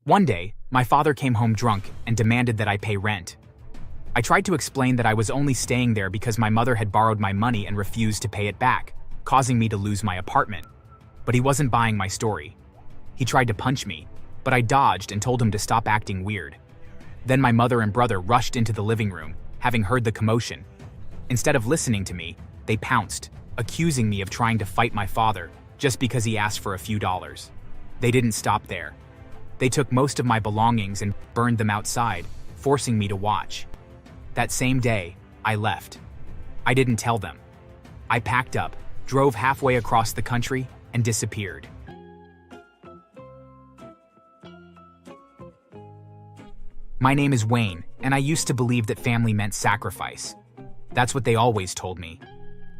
One day, my father came home drunk and demanded that I pay rent. I tried to explain that I was only staying there because my mother had borrowed my money and refused to pay it back, causing me to lose my apartment. But he wasn't buying my story. He tried to punch me, but I dodged and told him to stop acting weird. Then my mother and brother rushed into the living room, having heard the commotion. Instead of listening to me, they pounced, accusing me of trying to fight my father just because he asked for a few dollars. They didn't stop there. They took most of my belongings and burned them outside, forcing me to watch. That same day, I left. I didn't tell them. I packed up, drove halfway across the country, and disappeared. My name is Wayne, and I used to believe that family meant sacrifice. That's what they always told me.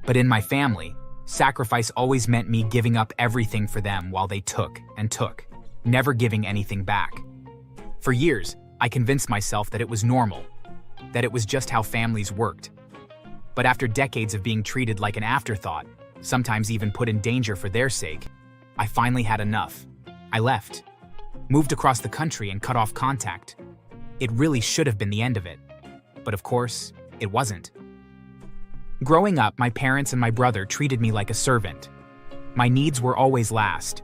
But in my family, sacrifice always meant me giving up everything for them while they took and took, never giving anything back. For years, I convinced myself that it was normal, that it was just how families worked. But after decades of being treated like an afterthought, sometimes even put in danger for their sake, I finally had enough. I left, moved across the country and cut off contact. It really should have been the end of it. But of course, it wasn't. Growing up, my parents and my brother treated me like a servant. My needs were always last.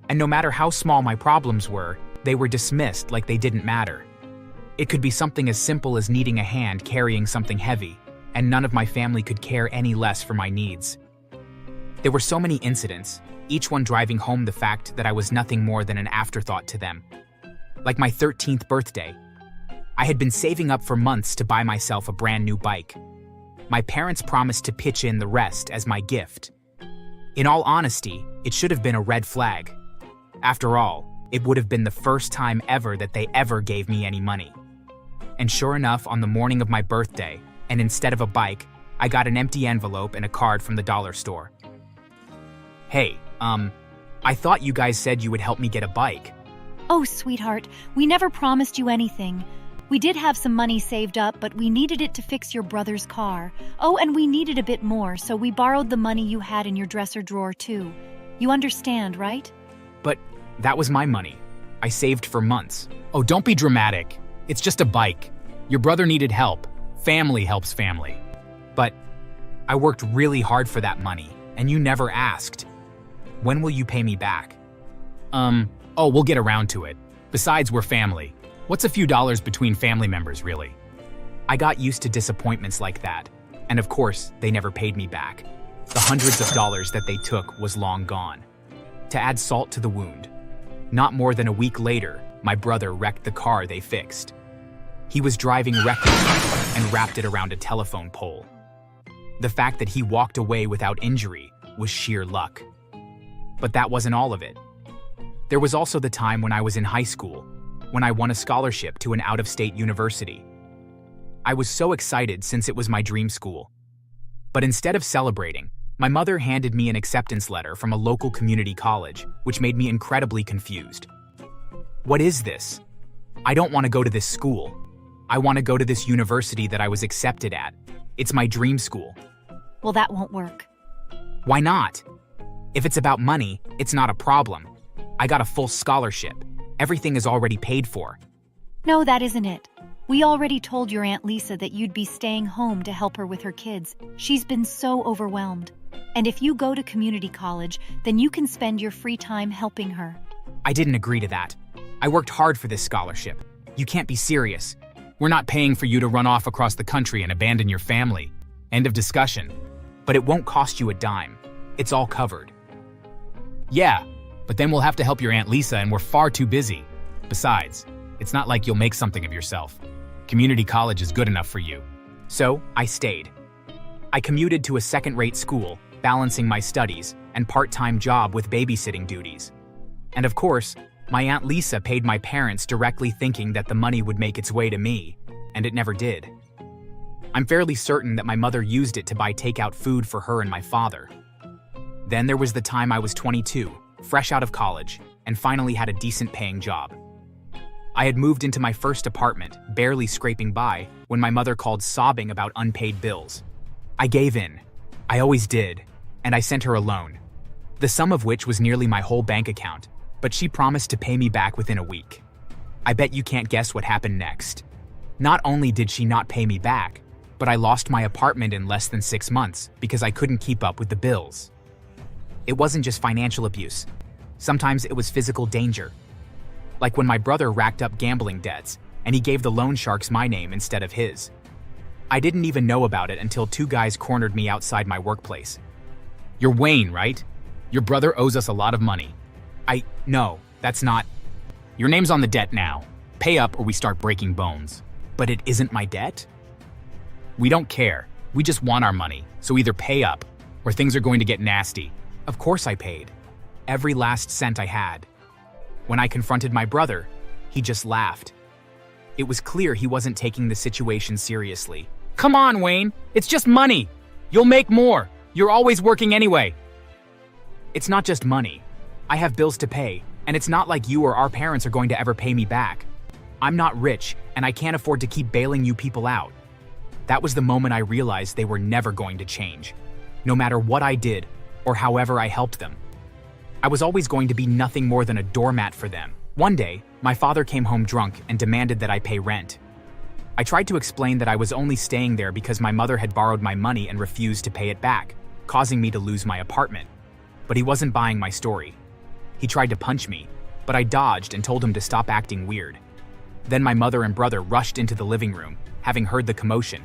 And no matter how small my problems were, they were dismissed like they didn't matter. It could be something as simple as needing a hand carrying something heavy, and none of my family could care any less for my needs. There were so many incidents, each one driving home the fact that I was nothing more than an afterthought to them. Like my 13th birthday, I had been saving up for months to buy myself a brand new bike. My parents promised to pitch in the rest as my gift. In all honesty, it should have been a red flag. After all, it would have been the first time ever that they ever gave me any money. And sure enough, on the morning of my birthday, and instead of a bike, I got an empty envelope and a card from the dollar store. Hey, I thought you guys said you would help me get a bike. Oh, sweetheart, we never promised you anything. We did have some money saved up, but we needed it to fix your brother's car. Oh, and we needed a bit more, so we borrowed the money you had in your dresser drawer too. You understand, right? But that was my money. I saved for months. Oh, don't be dramatic. It's just a bike. Your brother needed help. Family helps family. But I worked really hard for that money, and you never asked. When will you pay me back? We'll get around to it. Besides, we're family. What's a few dollars between family members, really? I got used to disappointments like that, and of course, they never paid me back. The hundreds of dollars that they took was long gone. To add salt to the wound, not more than a week later, my brother wrecked the car they fixed. He was driving recklessly and wrapped it around a telephone pole. The fact that he walked away without injury was sheer luck. But that wasn't all of it. There was also the time when I was in high school, when I won a scholarship to an out-of-state university. I was so excited since it was my dream school. But instead of celebrating, my mother handed me an acceptance letter from a local community college, which made me incredibly confused. What is this? I don't want to go to this school. I want to go to this university that I was accepted at. It's my dream school. Well, that won't work. Why not? If it's about money, it's not a problem. I got a full scholarship. Everything is already paid for. No, that isn't it. We already told your Aunt Lisa that you'd be staying home to help her with her kids. She's been so overwhelmed. And if you go to community college, then you can spend your free time helping her. I didn't agree to that. I worked hard for this scholarship. You can't be serious. We're not paying for you to run off across the country and abandon your family. End of discussion. But it won't cost you a dime. It's all covered. Yeah, but then we'll have to help your Aunt Lisa and we're far too busy. Besides, it's not like you'll make something of yourself. Community college is good enough for you. So, I stayed. I commuted to a second-rate school, balancing my studies and part-time job with babysitting duties. And of course, my Aunt Lisa paid my parents directly thinking that the money would make its way to me, and it never did. I'm fairly certain that my mother used it to buy takeout food for her and my father. Then there was the time I was 22, fresh out of college, and finally had a decent-paying job. I had moved into my first apartment, barely scraping by, when my mother called sobbing about unpaid bills. I gave in. I always did, and I sent her a loan, the sum of which was nearly my whole bank account, but she promised to pay me back within a week. I bet you can't guess what happened next. Not only did she not pay me back, but I lost my apartment in less than 6 months because I couldn't keep up with the bills. It wasn't just financial abuse. Sometimes it was physical danger. Like when my brother racked up gambling debts and he gave the loan sharks my name instead of his. I didn't even know about it until 2 guys cornered me outside my workplace. "You're Wayne, right? Your brother owes us a lot of money." No, that's not. "Your name's on the debt now. Pay up or we start breaking bones." "But it isn't my debt?" "We don't care. We just want our money, so either pay up or things are going to get nasty." Of course I paid. Every last cent I had. When I confronted my brother, he just laughed. It was clear he wasn't taking the situation seriously. "Come on, Wayne. It's just money. You'll make more. You're always working anyway." "It's not just money. I have bills to pay, and it's not like you or our parents are going to ever pay me back. I'm not rich, and I can't afford to keep bailing you people out." That was the moment I realized they were never going to change, no matter what I did or however I helped them. I was always going to be nothing more than a doormat for them. One day, my father came home drunk and demanded that I pay rent. I tried to explain that I was only staying there because my mother had borrowed my money and refused to pay it back, causing me to lose my apartment. But he wasn't buying my story. He tried to punch me, but I dodged and told him to stop acting weird. Then my mother and brother rushed into the living room, having heard the commotion.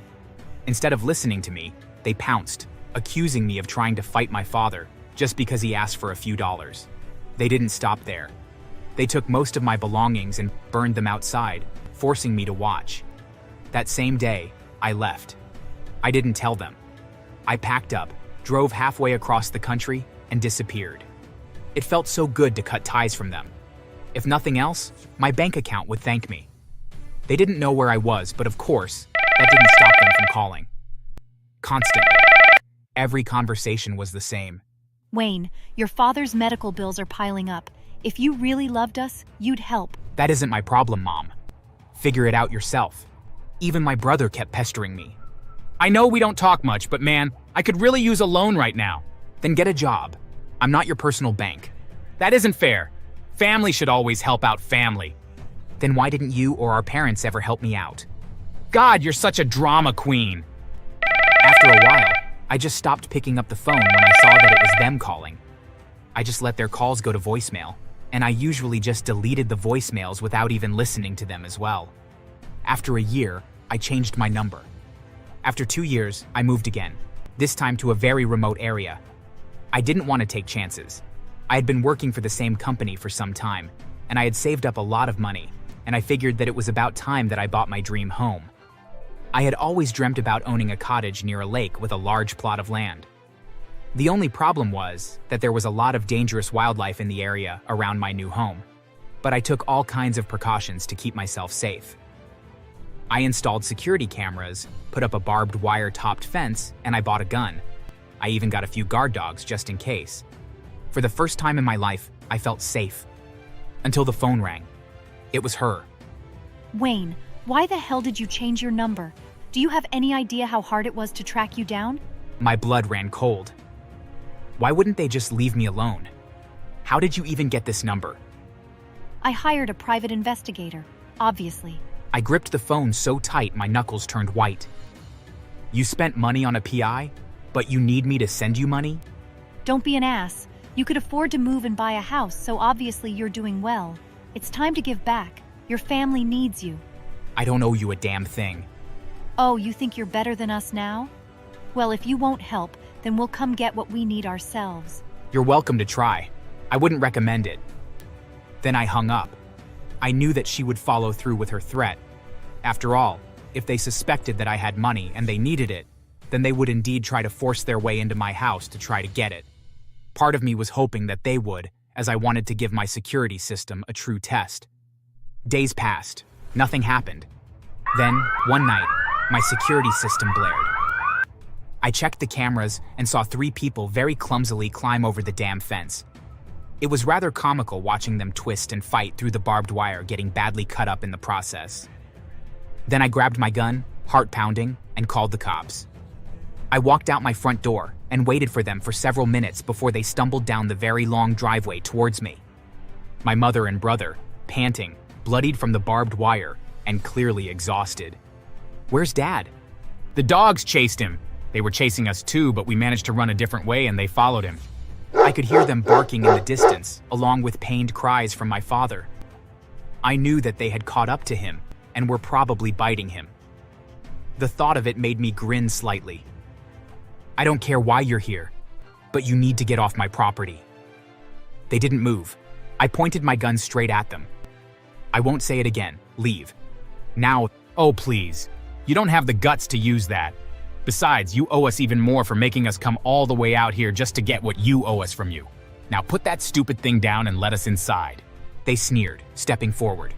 Instead of listening to me, they pounced, accusing me of trying to fight my father just because he asked for a few dollars. They didn't stop there. They took most of my belongings and burned them outside, forcing me to watch. That same day, I left. I didn't tell them. I packed up, drove halfway across the country, and disappeared. It felt so good to cut ties from them. If nothing else, my bank account would thank me. They didn't know where I was, but of course, that didn't stop them from calling. Constantly. Every conversation was the same. Wayne, your father's medical bills are piling up. If you really loved us, you'd help. That isn't my problem, Mom. Figure it out yourself. Even my brother kept pestering me. "I know we don't talk much, but man, I could really use a loan right now." "Then get a job. I'm not your personal bank." "That isn't fair. Family should always help out family." "Then why didn't you or our parents ever help me out?" "God, you're such a drama queen." After a while, I just stopped picking up the phone when I saw that it was them calling. I just let their calls go to voicemail, and I usually just deleted the voicemails without even listening to them as well. After a year, I changed my number. After 2 years, I moved again, this time to a very remote area. I didn't want to take chances. I had been working for the same company for some time, and I had saved up a lot of money, and I figured that it was about time that I bought my dream home. I had always dreamt about owning a cottage near a lake with a large plot of land. The only problem was that there was a lot of dangerous wildlife in the area around my new home, but I took all kinds of precautions to keep myself safe. I installed security cameras, put up a barbed wire-topped fence, and I bought a gun. I even got a few guard dogs just in case. For the first time in my life, I felt safe. Until the phone rang. It was her. Wayne, why the hell did you change your number? Do you have any idea how hard it was to track you down? My blood ran cold. Why wouldn't they just leave me alone? How did you even get this number? I hired a private investigator, obviously. I gripped the phone so tight my knuckles turned white. You spent money on a PI, but you need me to send you money? Don't be an ass. You could afford to move and buy a house, so obviously you're doing well. It's time to give back. Your family needs you. I don't owe you a damn thing. Oh, you think you're better than us now? Well, if you won't help, then we'll come get what we need ourselves. You're welcome to try. I wouldn't recommend it. Then I hung up. I knew that she would follow through with her threat. After all, if they suspected that I had money and they needed it, then they would indeed try to force their way into my house to try to get it. Part of me was hoping that they would, as I wanted to give my security system a true test. Days passed. Nothing happened. Then, one night, my security system blared. I checked the cameras and saw 3 people very clumsily climb over the damn fence. It was rather comical watching them twist and fight through the barbed wire, getting badly cut up in the process. Then I grabbed my gun, heart pounding, and called the cops. I walked out my front door and waited for them for several minutes before they stumbled down the very long driveway towards me. My mother and brother, panting, bloodied from the barbed wire and clearly exhausted. "Where's Dad?" "The dogs chased him. They were chasing us too, but we managed to run a different way and they followed him." I could hear them barking in the distance, along with pained cries from my father. I knew that they had caught up to him and were probably biting him. The thought of it made me grin slightly. "I don't care why you're here, but you need to get off my property." They didn't move. I pointed my gun straight at them. "I won't say it again. Leave." "Now, oh please. You don't have the guts to use that. Besides, you owe us even more for making us come all the way out here just to get what you owe us from you. Now put that stupid thing down and let us inside." They sneered, stepping forward.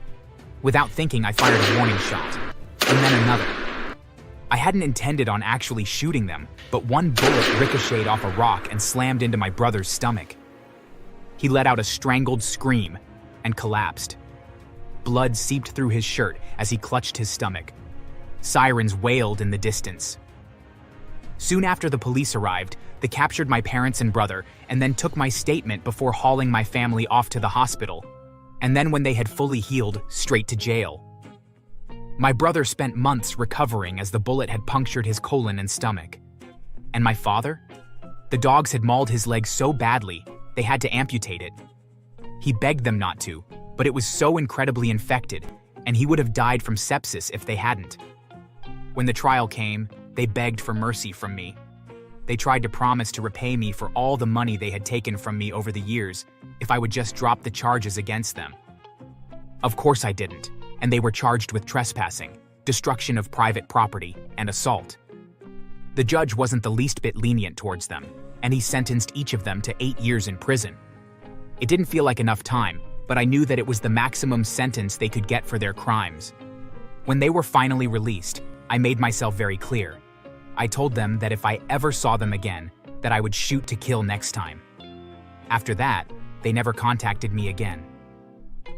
Without thinking, I fired a warning shot, and then another. I hadn't intended on actually shooting them, but one bullet ricocheted off a rock and slammed into my brother's stomach. He let out a strangled scream and collapsed. Blood seeped through his shirt as he clutched his stomach. Sirens wailed in the distance. Soon after the police arrived, they captured my parents and brother and then took my statement before hauling my family off to the hospital. And then when they had fully healed, straight to jail. My brother spent months recovering as the bullet had punctured his colon and stomach. And my father? The dogs had mauled his leg so badly, they had to amputate it. He begged them not to, but it was so incredibly infected, and he would have died from sepsis if they hadn't. When the trial came, they begged for mercy from me. They tried to promise to repay me for all the money they had taken from me over the years if I would just drop the charges against them. Of course I didn't, and they were charged with trespassing, destruction of private property, and assault. The judge wasn't the least bit lenient towards them, and he sentenced each of them to 8 years in prison. It didn't feel like enough time, but I knew that it was the maximum sentence they could get for their crimes. When they were finally released, I made myself very clear. I told them that if I ever saw them again, that I would shoot to kill next time. After that, they never contacted me again.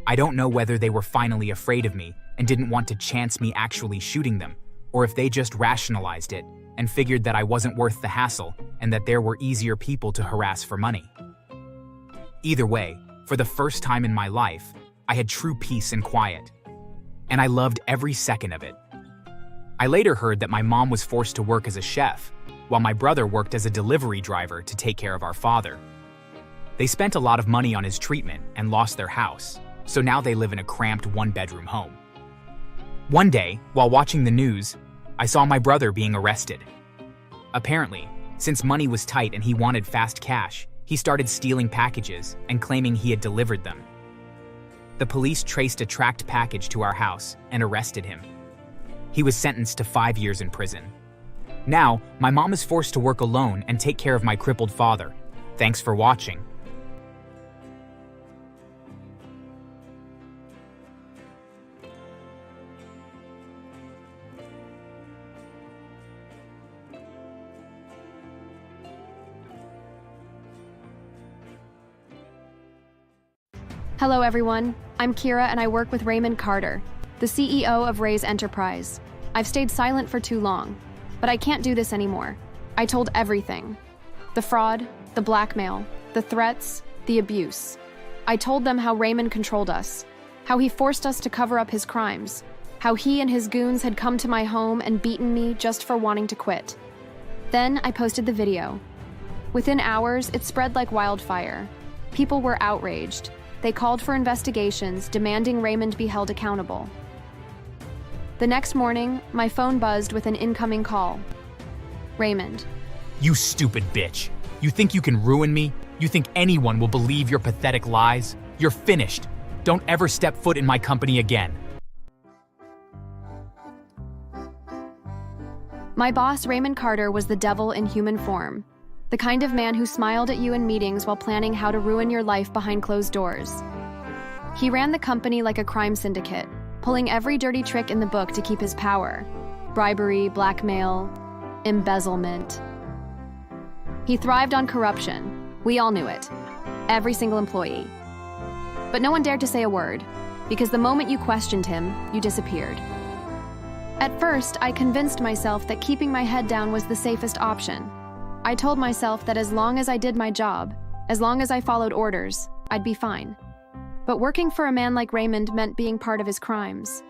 I don't know whether they were finally afraid of me and didn't want to chance me actually shooting them, or if they just rationalized it and figured that I wasn't worth the hassle and that there were easier people to harass for money. Either way, for the first time in my life, I had true peace and quiet, and I loved every second of it. I later heard that my mom was forced to work as a chef, while my brother worked as a delivery driver to take care of our father. They spent a lot of money on his treatment and lost their house, so now they live in a cramped one-bedroom home. One day, while watching the news, I saw my brother being arrested. Apparently, since money was tight and he wanted fast cash, he started stealing packages and claiming he had delivered them. The police traced a tracked package to our house and arrested him. He was sentenced to 5 years in prison. Now, my mom is forced to work alone and take care of my crippled father. Thanks for watching. Hello everyone, I'm Kira and I work with Raymond Carter, the CEO of Ray's Enterprise. I've stayed silent for too long, but I can't do this anymore. I told everything. The fraud, the blackmail, the threats, the abuse. I told them how Raymond controlled us, how he forced us to cover up his crimes, how he and his goons had come to my home and beaten me just for wanting to quit. Then I posted the video. Within hours, it spread like wildfire. People were outraged. They called for investigations, demanding Raymond be held accountable. The next morning, my phone buzzed with an incoming call. Raymond. You stupid bitch. You think you can ruin me? You think anyone will believe your pathetic lies? You're finished. Don't ever step foot in my company again. My boss, Raymond Carter, was the devil in human form. The kind of man who smiled at you in meetings while planning how to ruin your life behind closed doors. He ran the company like a crime syndicate, pulling every dirty trick in the book to keep his power. Bribery, blackmail, embezzlement. He thrived on corruption. We all knew it. Every single employee. But no one dared to say a word, because the moment you questioned him, you disappeared. At first, I convinced myself that keeping my head down was the safest option. I told myself that as long as I did my job, as long as I followed orders, I'd be fine. but working for a man like Raymond meant being part of his crimes.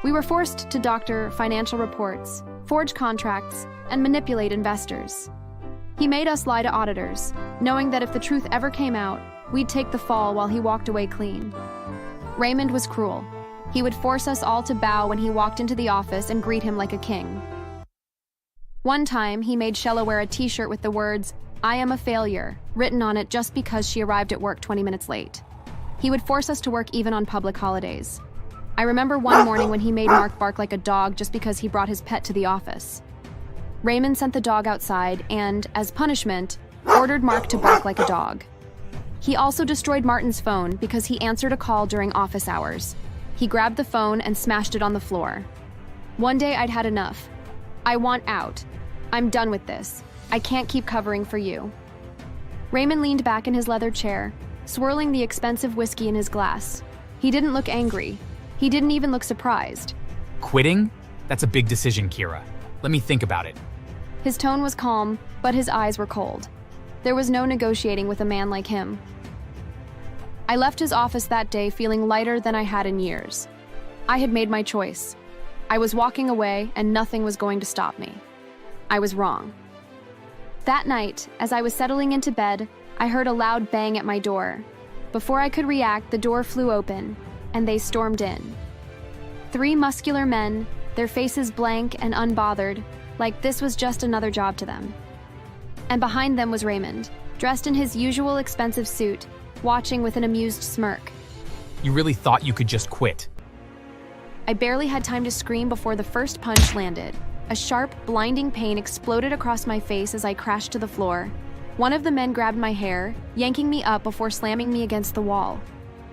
We were forced to doctor financial reports, forge contracts, and manipulate investors. He made us lie to auditors, knowing that if the truth ever came out, we'd take the fall while he walked away clean. Raymond was cruel. He would force us all to bow when he walked into the office and greet him like a king. One time, he made Shella wear a t-shirt with the words, "I am a failure," written on it just because she arrived at work 20 minutes late. He would force us to work even on public holidays. I remember one morning when he made Mark bark like a dog just because he brought his pet to the office. Raymond sent the dog outside and, as punishment, ordered Mark to bark like a dog. He also destroyed Martin's phone because he answered a call during office hours. He grabbed the phone and smashed it on the floor. One day I'd had enough. I want out. I'm done with this. I can't keep covering for you. Raymond leaned back in his leather chair, swirling the expensive whiskey in his glass. He didn't look angry. He didn't even look surprised. Quitting? That's a big decision, Kira. Let me think about it. His tone was calm, but his eyes were cold. There was no negotiating with a man like him. I left his office that day feeling lighter than I had in years. I had made my choice. I was walking away, and nothing was going to stop me. I was wrong. That night, as I was settling into bed, I heard a loud bang at my door. Before I could react, the door flew open, and they stormed in. 3 muscular men, their faces blank and unbothered, like this was just another job to them. And behind them was Raymond, dressed in his usual expensive suit, watching with an amused smirk. You really thought you could just quit? I barely had time to scream before the first punch landed. A sharp, blinding pain exploded across my face as I crashed to the floor. One of the men grabbed my hair, yanking me up before slamming me against the wall.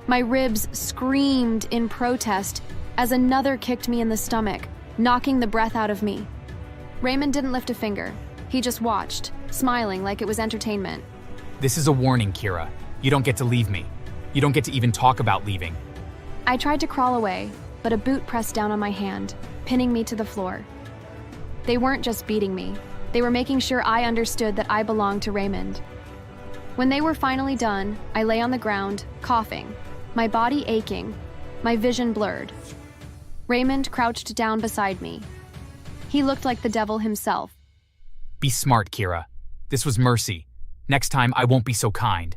My ribs screamed in protest as another kicked me in the stomach, knocking the breath out of me. Raymond didn't lift a finger. He just watched, smiling like it was entertainment. This is a warning, Kira. You don't get to leave me. You don't get to even talk about leaving. I tried to crawl away, but a boot pressed down on my hand, pinning me to the floor. They weren't just beating me. They were making sure I understood that I belonged to Raymond. When they were finally done, I lay on the ground, coughing, my body aching, my vision blurred. Raymond crouched down beside me. He looked like the devil himself. Be smart, Kira. This was mercy. Next time, I won't be so kind.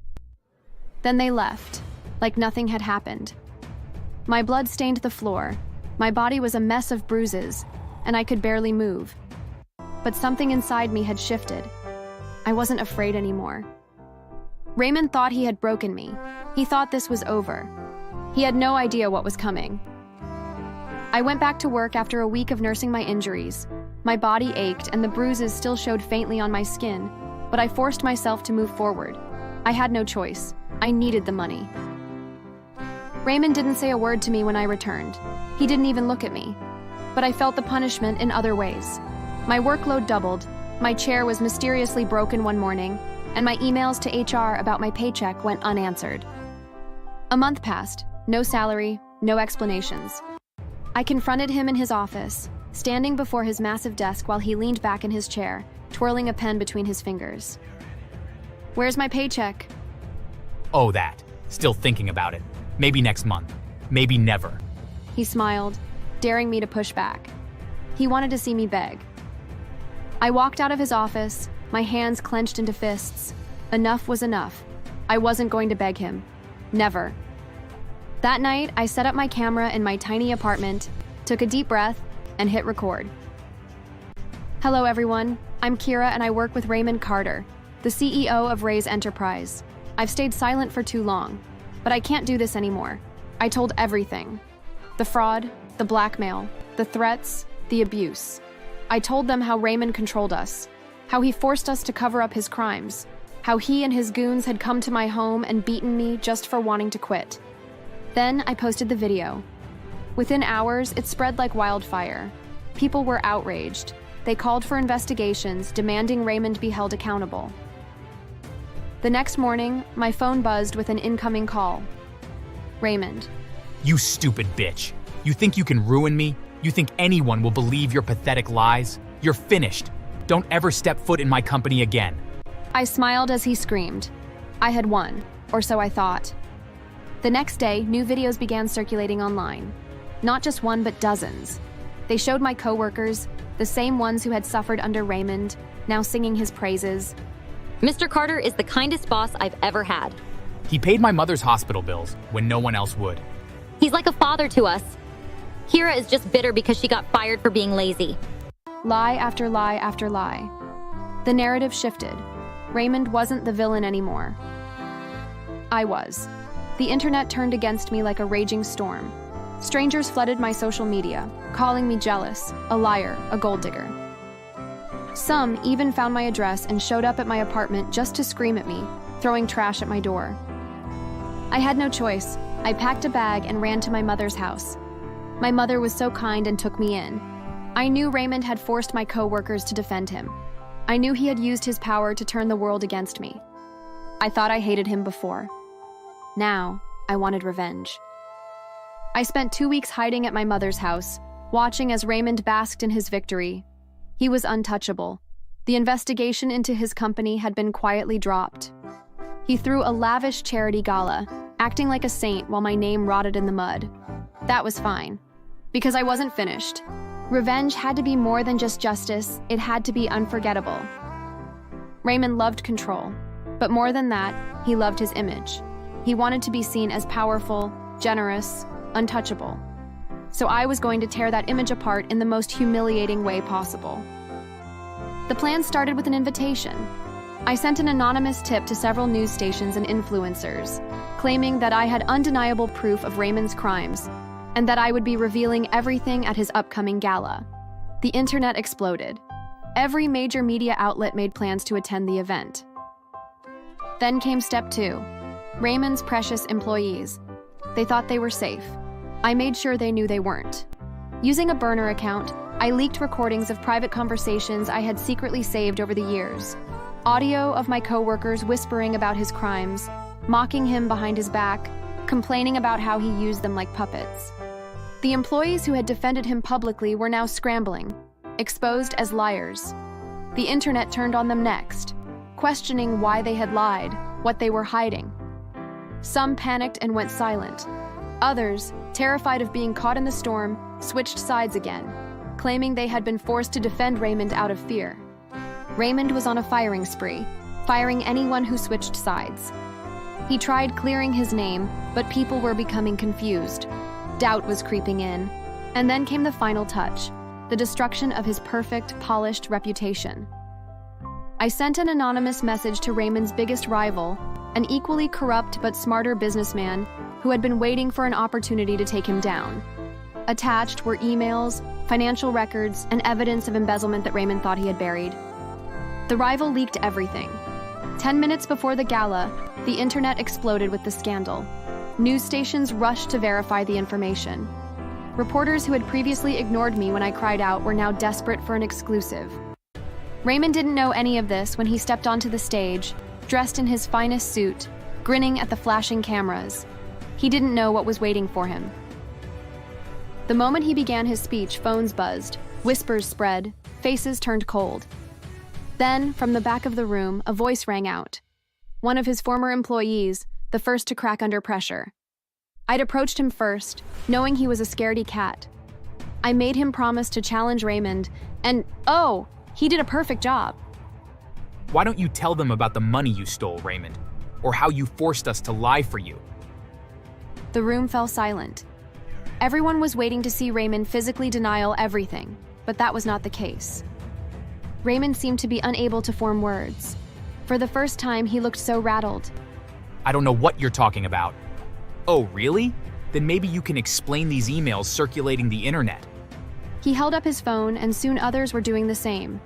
Then they left, like nothing had happened. My blood stained the floor. My body was a mess of bruises, and I could barely move. But something inside me had shifted. I wasn't afraid anymore. Raymond thought he had broken me. He thought this was over. He had no idea what was coming. I went back to work after a week of nursing my injuries. My body ached and the bruises still showed faintly on my skin, but I forced myself to move forward. I had no choice. I needed the money. Raymond didn't say a word to me when I returned. He didn't even look at me. But I felt the punishment in other ways. My workload doubled, my chair was mysteriously broken one morning, and my emails to HR about my paycheck went unanswered. A month passed, no salary, no explanations. I confronted him in his office, standing before his massive desk while he leaned back in his chair, twirling a pen between his fingers. "Where's my paycheck?" Oh, that. Still thinking about it. Maybe next month. Maybe never. He smiled, daring me to push back. He wanted to see me beg. I walked out of his office, my hands clenched into fists. Enough was enough. I wasn't going to beg him. Never. That night, I set up my camera in my tiny apartment, took a deep breath, and hit record. Hello, everyone. I'm Kira, and I work with Raymond Carter, the CEO of Ray's Enterprise. I've stayed silent for too long, but I can't do this anymore. I told everything. The fraud, the blackmail, the threats, the abuse. I told them how Raymond controlled us, how he forced us to cover up his crimes, how he and his goons had come to my home and beaten me just for wanting to quit. Then I posted the video. Within hours, it spread like wildfire. People were outraged. They called for investigations, demanding Raymond be held accountable. The next morning, my phone buzzed with an incoming call. Raymond. You stupid bitch. You think you can ruin me? You think anyone will believe your pathetic lies? You're finished. Don't ever step foot in my company again. I smiled as he screamed. I had won, or so I thought. The next day, new videos began circulating online. Not just one, but dozens. They showed my coworkers, the same ones who had suffered under Raymond, now singing his praises. Mr. Carter is the kindest boss I've ever had. He paid my mother's hospital bills when no one else would. He's like a father to us. Kira is just bitter because she got fired for being lazy. Lie after lie after lie. The narrative shifted. Raymond wasn't the villain anymore. I was. The internet turned against me like a raging storm. Strangers flooded my social media, calling me jealous, a liar, a gold digger. Some even found my address and showed up at my apartment just to scream at me, throwing trash at my door. I had no choice. I packed a bag and ran to my mother's house. My mother was so kind and took me in. I knew Raymond had forced my co-workers to defend him. I knew he had used his power to turn the world against me. I thought I hated him before. Now, I wanted revenge. I spent 2 weeks hiding at my mother's house, watching as Raymond basked in his victory. He was untouchable. The investigation into his company had been quietly dropped. He threw a lavish charity gala, acting like a saint while my name rotted in the mud. That was fine, because I wasn't finished. Revenge had to be more than just justice, it had to be unforgettable. Raymond loved control, but more than that, he loved his image. He wanted to be seen as powerful, generous, untouchable. So I was going to tear that image apart in the most humiliating way possible. The plan started with an invitation. I sent an anonymous tip to several news stations and influencers, claiming that I had undeniable proof of Raymond's crimes and that I would be revealing everything at his upcoming gala. The internet exploded. Every major media outlet made plans to attend the event. Then came step 2, Raymond's precious employees. They thought they were safe. I made sure they knew they weren't. Using a burner account, I leaked recordings of private conversations I had secretly saved over the years. Audio of my coworkers whispering about his crimes, mocking him behind his back, complaining about how he used them like puppets. The employees who had defended him publicly were now scrambling, exposed as liars. The internet turned on them next, questioning why they had lied, what they were hiding. Some panicked and went silent. Others, terrified of being caught in the storm, switched sides again, claiming they had been forced to defend Raymond out of fear. Raymond was on a firing spree, firing anyone who switched sides. He tried clearing his name, but people were becoming confused. Doubt was creeping in. And then came the final touch, the destruction of his perfect, polished reputation. I sent an anonymous message to Raymond's biggest rival, an equally corrupt but smarter businessman who had been waiting for an opportunity to take him down. Attached were emails, financial records, and evidence of embezzlement that Raymond thought he had buried. The rival leaked everything. 10 minutes before the gala, the internet exploded with the scandal. News stations rushed to verify the information. Reporters who had previously ignored me when I cried out were now desperate for an exclusive. Raymond didn't know any of this when he stepped onto the stage, dressed in his finest suit, grinning at the flashing cameras. He didn't know what was waiting for him. The moment he began his speech, phones buzzed, whispers spread, faces turned cold. Then, from the back of the room, a voice rang out. One of his former employees, the first to crack under pressure. I'd approached him first, knowing he was a scaredy cat. I made him promise to challenge Raymond, and oh, he did a perfect job. Why don't you tell them about the money you stole, Raymond? Or how you forced us to lie for you? The room fell silent. Everyone was waiting to see Raymond physically deny everything, but that was not the case. Raymond seemed to be unable to form words. For the first time, he looked so rattled. I don't know what you're talking about. Oh, really? Then maybe you can explain these emails circulating the internet. He held up his phone, and soon others were doing the same.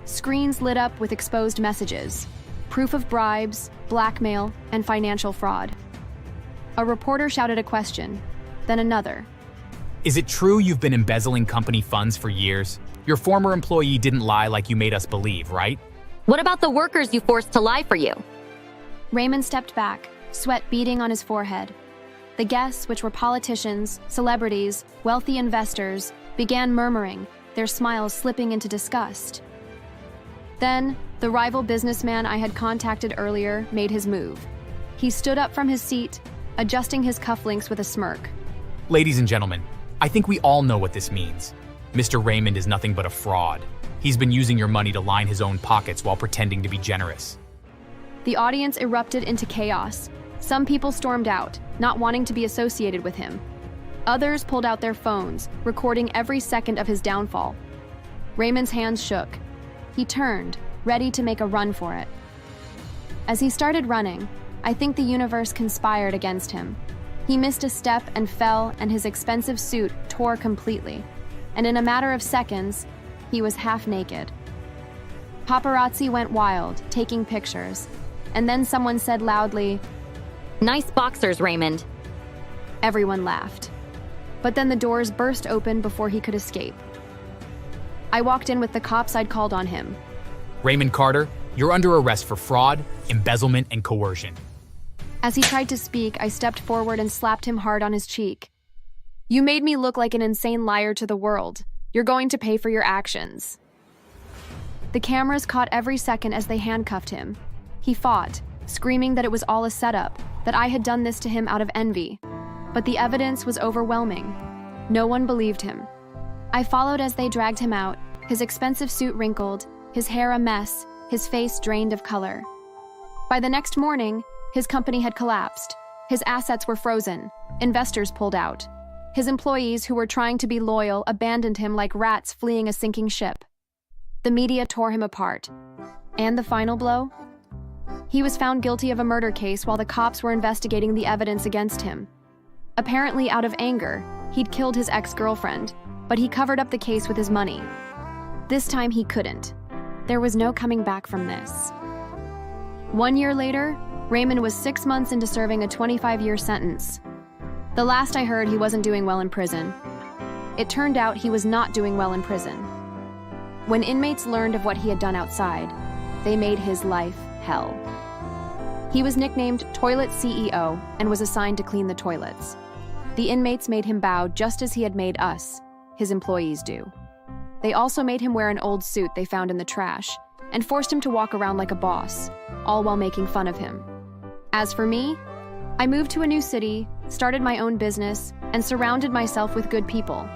Screens lit up with exposed messages, proof of bribes, blackmail, and financial fraud. A reporter shouted a question, then another. Is it true you've been embezzling company funds for years? Your former employee didn't lie like you made us believe, right? What about the workers you forced to lie for you? Raymond stepped back, sweat beading on his forehead. The guests, which were politicians, celebrities, wealthy investors, began murmuring, their smiles slipping into disgust. Then, the rival businessman I had contacted earlier made his move. He stood up from his seat, adjusting his cufflinks with a smirk. Ladies and gentlemen, I think we all know what this means. Mr. Raymond is nothing but a fraud. He's been using your money to line his own pockets while pretending to be generous. The audience erupted into chaos. Some people stormed out, not wanting to be associated with him. Others pulled out their phones, recording every second of his downfall. Raymond's hands shook. He turned, ready to make a run for it. As he started running, I think the universe conspired against him. He missed a step and fell, and his expensive suit tore completely. And in a matter of seconds, he was half naked. Paparazzi went wild, taking pictures. And then someone said loudly, Nice boxers, Raymond. Everyone laughed. But then the doors burst open before he could escape. I walked in with the cops I'd called on him. Raymond Carter, you're under arrest for fraud, embezzlement, and coercion. As he tried to speak, I stepped forward and slapped him hard on his cheek. You made me look like an insane liar to the world. You're going to pay for your actions. The cameras caught every second as they handcuffed him. He fought, screaming that it was all a setup, that I had done this to him out of envy. But the evidence was overwhelming. No one believed him. I followed as they dragged him out, his expensive suit wrinkled, his hair a mess, his face drained of color. By the next morning, his company had collapsed. His assets were frozen. Investors pulled out. His employees who were trying to be loyal abandoned him like rats fleeing a sinking ship. The media tore him apart. And the final blow? He was found guilty of a murder case while the cops were investigating the evidence against him. Apparently out of anger, he'd killed his ex-girlfriend, but he covered up the case with his money. This time he couldn't. There was no coming back from this. 1 year later, Raymond was 6 months into serving a 25-year sentence. The last I heard, he wasn't doing well in prison. It turned out he was not doing well in prison. When inmates learned of what he had done outside, they made his life hell. He was nicknamed Toilet CEO and was assigned to clean the toilets. The inmates made him bow just as he had made us, his employees, do. They also made him wear an old suit they found in the trash and forced him to walk around like a boss, all while making fun of him. As for me, I moved to a new city, started my own business, and surrounded myself with good people.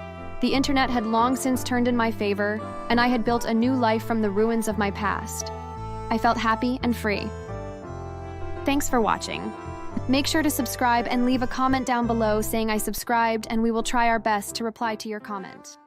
The internet had long since turned in my favor, and I had built a new life from the ruins of my past. I felt happy and free. Thanks for watching. Make sure to subscribe and leave a comment down below saying I subscribed, and we will try our best to reply to your comment.